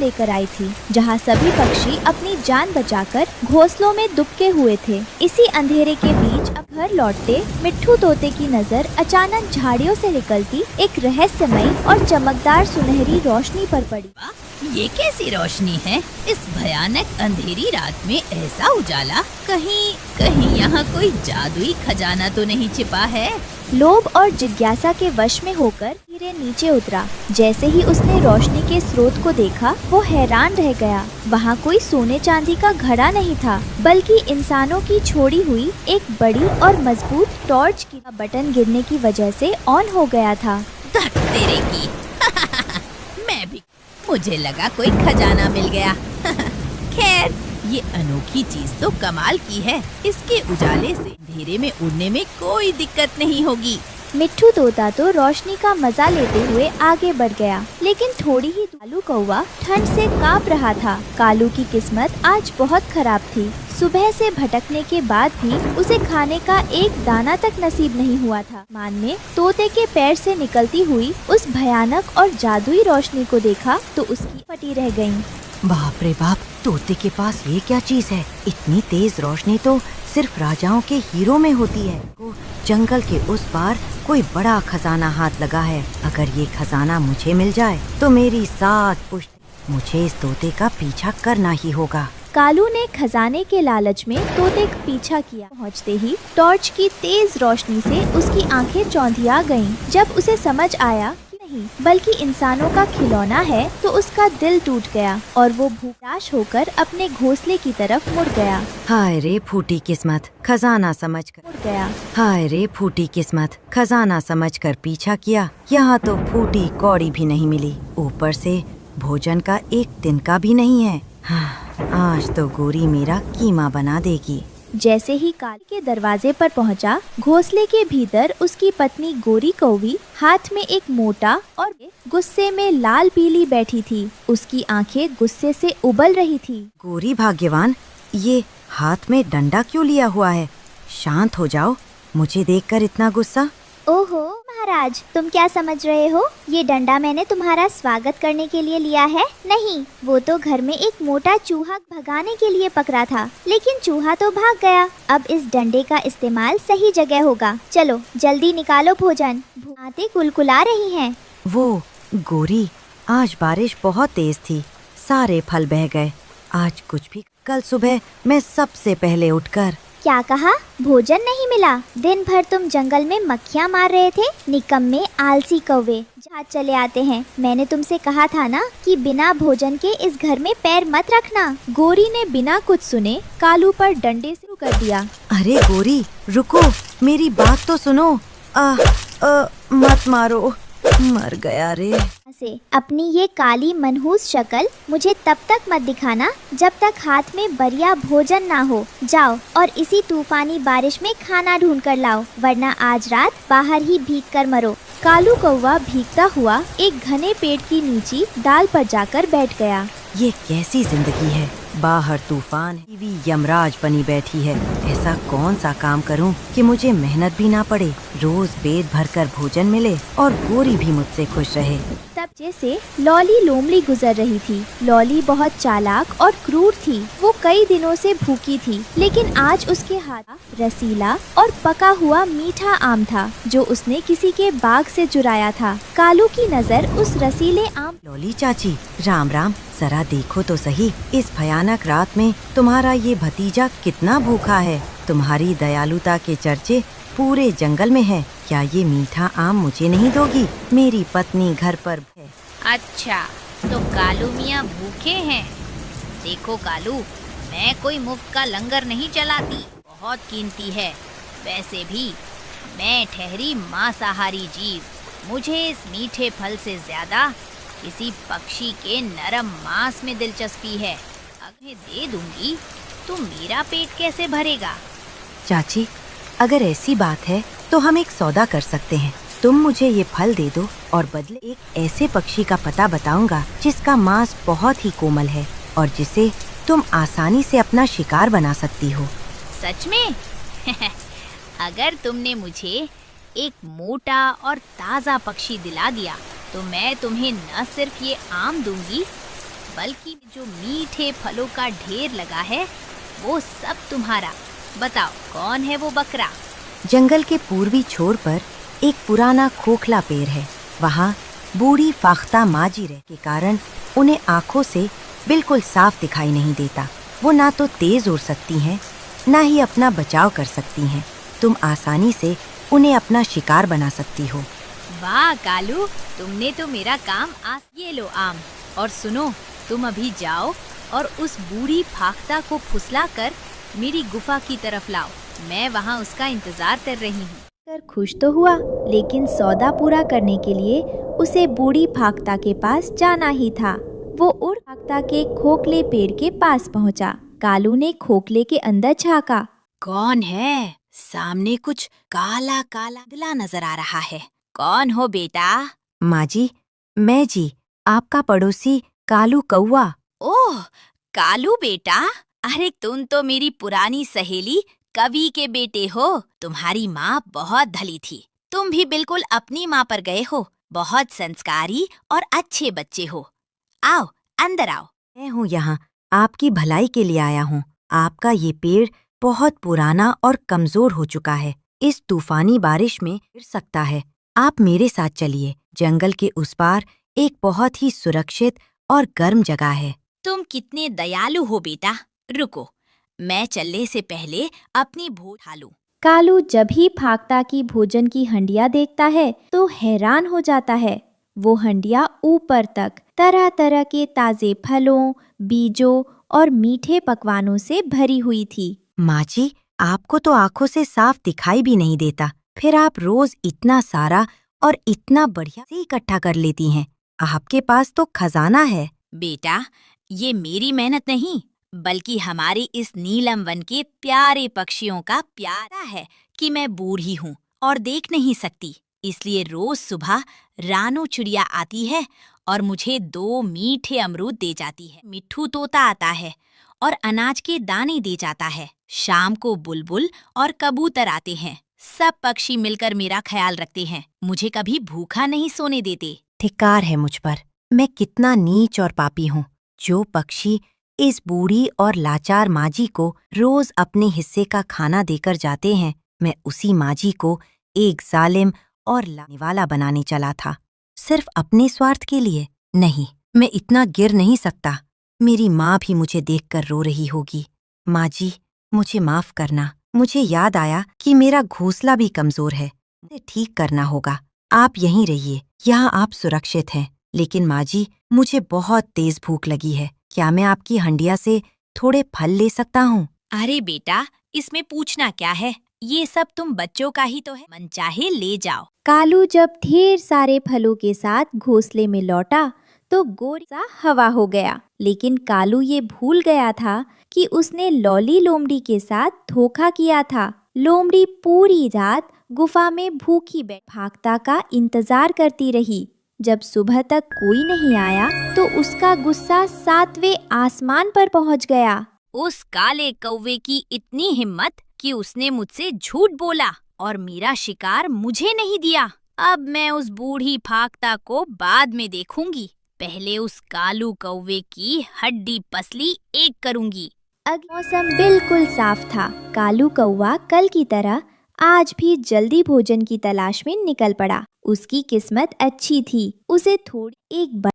लेकर आई थी, जहाँ सभी पक्षी अपनी जान बचाकर घोंसलों में दुबके हुए थे। इसी अंधेरे के बीच अब घर लौटते मिट्ठू तोते की नजर अचानक झाड़ियों से निकलती एक रहस्यमयी और चमकदार सुनहरी रोशनी पर पड़ी। ये कैसी रोशनी है? इस भयानक अंधेरी रात में ऐसा उजाला, कहीं यहाँ कोई जादुई खजाना तो नहीं छिपा है? लोभ और जिज्ञासा के वश में होकर धीरे नीचे उतरा। जैसे ही उसने रोशनी के स्रोत को देखा, वो हैरान रह गया। वहाँ कोई सोने चांदी का घड़ा नहीं था, बल्कि इंसानों की छोड़ी हुई एक बड़ी और मजबूत टॉर्च की बटन गिरने की वजह से ऑन हो गया था। धत तेरे की मैं भी, मुझे लगा कोई खजाना मिल गया। खैर, ये अनोखी चीज तो कमाल की है। इसके उजाले से अंधेरे में उड़ने में कोई दिक्कत नहीं होगी। मिट्ठू तोता तो रोशनी का मजा लेते हुए आगे बढ़ गया, लेकिन थोड़ी ही कालू कौवा ठंड से कांप रहा था। कालू की किस्मत आज बहुत खराब थी। सुबह से भटकने के बाद भी उसे खाने का एक दाना तक नसीब नहीं हुआ था। मान ने तोते के पैर से निकलती हुई उस भयानक और जादुई रोशनी को देखा तो उसकी फटी रह गयी। बाप रे बाप, तोते के पास ये क्या चीज है? इतनी तेज रोशनी तो सिर्फ राजाओं के हीरो में होती है। जंगल के उस पार कोई बड़ा खजाना हाथ लगा है। अगर ये खजाना मुझे मिल जाए तो मेरी 7 पुश्त मुझे इस तोते का पीछा करना ही होगा। कालू ने खजाने के लालच में तोते का पीछा किया। पहुंचते ही टॉर्च की तेज रोशनी से उसकी आंखें चौंधिया गईं। जब उसे समझ आया नहीं बल्कि इंसानों का खिलौना है, तो उसका दिल टूट गया और वो भूख होकर अपने घोंसले की तरफ मुड़ गया। हाय रे फूटी किस्मत, खजाना समझकर मुड़ गया। हाय रे फूटी किस्मत, खजाना समझकर पीछा किया। यहाँ तो फूटी कौड़ी भी नहीं मिली, ऊपर से भोजन का एक तिनका भी नहीं है। हाँ, आज तो गोरी मेरा कीमा बना देगी। जैसे ही काली के दरवाजे पर पहुंचा, घोंसले के भीतर उसकी पत्नी गोरी कौवी हाथ में एक मोटा और गुस्से में लाल पीली बैठी थी। उसकी आंखें गुस्से से उबल रही थी। गोरी भाग्यवान, ये हाथ में डंडा क्यों लिया हुआ है? शांत हो जाओ, मुझे देखकर इतना गुस्सा। ओहो महाराज, तुम क्या समझ रहे हो? ये डंडा मैंने तुम्हारा स्वागत करने के लिए लिया है। नहीं, वो तो घर में एक मोटा चूहा भगाने के लिए पकड़ा था, लेकिन चूहा तो भाग गया। अब इस डंडे का इस्तेमाल सही जगह होगा। चलो जल्दी निकालो भोजन, आते कुलकुला रही हैं। वो गोरी, आज बारिश बहुत तेज थी, सारे फल बह गए। आज कुछ भी, कल सुबह मैं सबसे पहले उठकर। क्या कहा? भोजन नहीं मिला? दिन भर तुम जंगल में मक्खियाँ मार रहे थे। निकम्मे आलसी कौवे, जहाँ चले आते हैं। मैंने तुमसे कहा था ना कि बिना भोजन के इस घर में पैर मत रखना। गोरी ने बिना कुछ सुने कालू पर डंडे से कर दिया। अरे गोरी रुको, मेरी बात तो सुनो। मत मारो, मर गया रे। से अपनी ये काली मनहूस शक्ल मुझे तब तक मत दिखाना जब तक हाथ में बढ़िया भोजन ना हो। जाओ और इसी तूफानी बारिश में खाना ढूंढ कर लाओ, वरना आज रात बाहर ही भीग कर मरो। कालू कौवा भीगता हुआ एक घने पेड़ की नीची डाल पर जाकर बैठ गया। ये कैसी जिंदगी है? बाहर तूफान, टीवी यमराज बनी बैठी है। ऐसा कौन सा काम करूं कि मुझे मेहनत भी ना पड़े, रोज पेट भरकर भोजन मिले और गोरी भी मुझसे खुश रहे। तब जैसे लॉली लोमड़ी गुजर रही थी। लॉली बहुत चालाक और क्रूर थी। वो कई दिनों से भूखी थी, लेकिन आज उसके हाथ रसीला और पका हुआ मीठा आम था, जो उसने किसी के बाग से चुराया था। कालू की नजर उस रसीले आम। लॉली चाची, राम राम, जरा देखो तो सही, इस भयानक रात में तुम्हारा ये भतीजा कितना भूखा है। तुम्हारी दयालुता के चर्चे पूरे जंगल में है। क्या ये मीठा आम मुझे नहीं दोगी? मेरी पत्नी घर पर है। अच्छा, तो कालू मियाँ भूखे हैं। देखो कालू, मैं कोई मुफ्त का लंगर नहीं चलाती, बहुत कीमती है। वैसे भी मैं ठहरी मांसाहारी जीव, मुझे इस मीठे फल से ज्यादा किसी पक्षी के नरम मांस में दिलचस्पी है। अगर दे दूंगी तो मेरा पेट कैसे भरेगा? चाची, अगर ऐसी बात है तो हम एक सौदा कर सकते हैं। तुम मुझे ये फल दे दो और बदले एक ऐसे पक्षी का पता बताऊंगा जिसका मांस बहुत ही कोमल है और जिसे तुम आसानी से अपना शिकार बना सकती हो। सच में? अगर तुमने मुझे एक मोटा और ताज़ा पक्षी दिला दिया तो मैं तुम्हें न सिर्फ ये आम दूंगी बल्कि जो मीठे फलों का ढेर लगा है वो सब तुम्हारा। बताओ कौन है वो बकरा? जंगल के पूर्वी छोर पर एक पुराना खोखला पेड़ है। वहाँ बूढ़ी फाख्ता माजी रह के कारण उन्हें आँखों से बिल्कुल साफ दिखाई नहीं देता। वो ना तो तेज उड़ सकती हैं, ना ही अपना बचाव कर सकती हैं। तुम आसानी से उन्हें अपना शिकार बना सकती हो। वाह कालू, तुमने तो मेरा काम ये लो आम। और सुनो, तुम अभी जाओ और उस बूढ़ी फाख्ता को फुसला कर मेरी गुफा की तरफ लाओ। मैं वहाँ उसका इंतजार कर रही हूँ। कर खुश तो हुआ, लेकिन सौदा पूरा करने के लिए उसे बूढ़ी फाख्ता के पास जाना ही था। वो उड़ फाख्ता के खोखले पेड़ के पास पहुँचा। कालू ने खोखले के अंदर झाँका। कौन है? सामने कुछ काला काला दिला नजर आ रहा है। कौन हो बेटा? माँ जी, मैं जी, आपका पड़ोसी कालू कौवा। ओह कालू बेटा, अरे तुम तो मेरी पुरानी सहेली कवि के बेटे हो। तुम्हारी माँ बहुत भली थी। तुम भी बिल्कुल अपनी माँ पर गए हो। बहुत संस्कारी और अच्छे बच्चे हो। आओ अंदर आओ। मैं हूँ यहाँ, आपकी भलाई के लिए आया हूँ। आपका ये पेड़ बहुत पुराना और कमजोर हो चुका है। इस तूफानी बारिश में गिर सकता है। आप मेरे साथ चलिए। जंगल के उस पार एक बहुत ही सुरक्षित और गर्म जगह है। तुम कितने दयालु हो बेटा। रुको, मैं चलने से पहले अपनी भूख खा लूं। कालू जब ही फाख्ता की भोजन की हंडिया देखता है तो हैरान हो जाता है। वो हंडिया ऊपर तक तरह तरह के ताजे फलों, बीजों और मीठे पकवानों से भरी हुई थी। माँ जी, आपको तो आँखों से साफ दिखाई भी नहीं देता, फिर आप रोज इतना सारा और इतना बढ़िया से इकट्ठा कर लेती हैं। आपके पास तो खजाना है। बेटा, ये मेरी मेहनत नहीं, बल्कि हमारे इस नीलम वन के प्यारे पक्षियों का प्यारा है कि मैं बूढ़ी हूँ और देख नहीं सकती। इसलिए रोज सुबह रानू चिड़िया आती है और मुझे 2 मीठे अमरूद दे जाती है। मिट्ठू तोता आता है और अनाज के दाने दे जाता है। शाम को बुलबुल और कबूतर आते हैं। सब पक्षी मिलकर मेरा ख्याल रखते हैं। मुझे कभी भूखा नहीं सोने देते। धिक्कार है मुझ पर। मैं कितना नीच और पापी हूँ। जो पक्षी इस बूढ़ी और लाचार माजी को रोज अपने हिस्से का खाना देकर जाते हैं, मैं उसी माजी को एक जालिम और लाने वाला बनाने चला था, सिर्फ अपने स्वार्थ के लिए। नहीं, मैं इतना गिर नहीं सकता। मेरी माँ भी मुझे देखकर रो रही होगी। माँ जी, मुझे माफ करना। मुझे याद आया कि मेरा घोंसला भी कमजोर है। मुझे ठीक करना होगा। आप यहीं रहिए, यहाँ आप सुरक्षित हैं। लेकिन माँ जी, मुझे बहुत तेज भूख लगी है। क्या मैं आपकी हंडिया से थोड़े फल ले सकता हूँ? अरे बेटा, इसमें पूछना क्या है? ये सब तुम बच्चों का ही तो है। मन चाहे ले जाओ। कालू जब ढेर सारे फलों के साथ घोंसले में लौटा तो गोरी सा हवा हो गया। लेकिन कालू ये भूल गया था कि उसने लॉली लोमड़ी के साथ धोखा किया था। लोमड़ी पूरी रात गुफा में भूखी बैठ फाख्ता का इंतजार करती रही। जब सुबह तक कोई नहीं आया तो उसका गुस्सा 7वें आसमान पर पहुंच गया। उस काले कौवे की इतनी हिम्मत कि उसने मुझसे झूठ बोला और मेरा शिकार मुझे नहीं दिया। अब मैं उस बूढ़ी फाख्ता को बाद में देखूंगी। पहले उस कालू कौवे की हड्डी पसली एक करूंगी। मौसम बिल्कुल साफ था। कालू कौवा कल की तरह आज भी जल्दी भोजन की तलाश में निकल पड़ा। उसकी किस्मत अच्छी थी। उसे थोड़ी एक